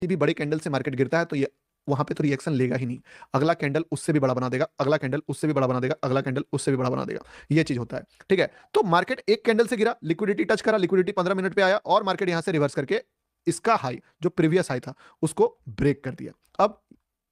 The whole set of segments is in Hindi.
भी बड़े कैंडल से मार्केट गिरता है तो ये वहां पे तो रिएक्शन लेगा ही नहीं, अगला कैंडल उससे भी बड़ा बना देगा, अगला कैंडल उससे भी बड़ा बना देगा, अगला कैंडल उससे भी बड़ा बना देगा। ये चीज होता है, ठीक है। तो मार्केट एक कैंडल से गिरा, लिक्विडिटी टच करा, लिक्विडिटी 15 मिनट पे आया और मार्केट यहां से रिवर्स करके इसका हाई जो प्रीवियस हाई था उसको ब्रेक कर दिया। अब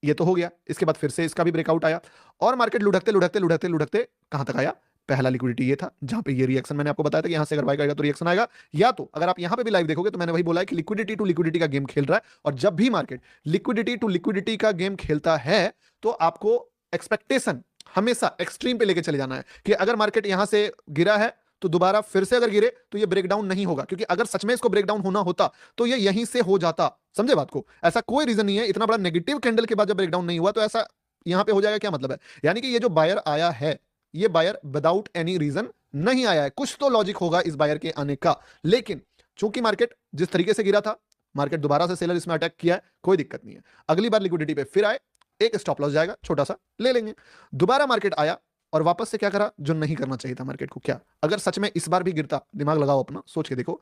ये तो हो गया, इसके बाद फिर से इसका भी ब्रेकआउट आया और मार्केट लुढ़कते लुढ़कते लुढ़कते लुढ़कते कहां तक आया, पहला लिक्विडिटी ये था जहां पे ये रिएक्शन मैंने आपको बताया था कि यहां से अगर बाय करेगा तो रिएक्शन आएगा। या तो अगर आप यहां पे भी लाइव देखोगे तो मैंने वही बोला है कि लिक्विडिटी टू लिक्विडिटी का गेम खेल रहा है, और जब भी मार्केट लिक्विडिटी टू लिक्विडिटी का गेम खेलता है तो आपको एक्सपेक्टेशन हमेशा एक्सट्रीम पे लेके चले जाना है कि अगर मार्केट यहां से गिरा है तो दोबारा फिर से अगर गिरे तो ये ब्रेकडाउन नहीं होगा, क्योंकि अगर सच में इसको ब्रेकडाउन होना होता तो ये यहीं से हो जाता। समझे बात को? ऐसा कोई रीजन नहीं है, इतना बड़ा नेगेटिव कैंडल के बाद जब ब्रेकडाउन नहीं हुआ तो ऐसा यहां पे हो जाएगा, क्या मतलब है? यानी कि ये जो बायर आया है ये बायर विदाउट एनी रीजन नहीं आया है, कुछ तो लॉजिक होगा इस बायर के आने का। लेकिन चूंकि मार्केट जिस तरीके से गिरा था, मार्केट दोबारा से सेलर इसमें अटैक किया है, कोई दिक्कत नहीं है। अगली बार लिक्विडिटी पे फिर आए, एक स्टॉप लॉस जाएगा छोटा सा, ले लेंगे। दोबारा मार्केट आया और वापस से क्या करा जो नहीं करना चाहिए था मार्केट को। क्या अगर सच में इस बार भी गिरता, दिमाग लगाओ अपना, सोच के देखो,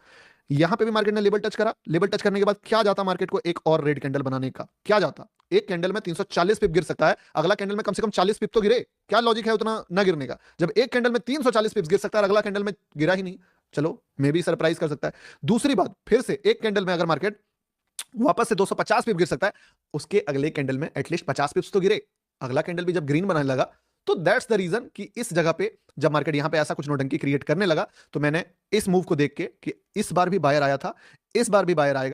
यहां पे भी मार्केट ने लेवल टच करा, लेवल टच करने के बाद क्या जाता मार्केट को एक और रेड कैंडल बनाने का, क्या जाता? एक कैंडल में 340 पिप गिर सकता है, अगला कैंडल में कम से कम 40 पिप तो गिरे। क्या लॉजिक है उतना ना गिरने का? जब एक कैंडल में 340 पिप्स गिर सकता है और अगला कैंडल में गिरा ही नहीं, चलो मे भी सरप्राइज कर सकता है। दूसरी बात, फिर से एक कैंडल में अगर मार्केट वापस से 250 पिप गिर सकता है, उसके अगले कैंडल में एटलीस्ट 50 पिप्स तो गिरे। अगला कैंडल भी जब ग्रीन बनाने लगा तो दैट्स द रीजन कि इस जगह पे जब मार्केट यहां पे ऐसा कुछ नोटंकी क्रिएट करने लगा तो मैंने इस मूव को देख के कि इस बार भी बायर आया था, इस बार भी बायर आएगा।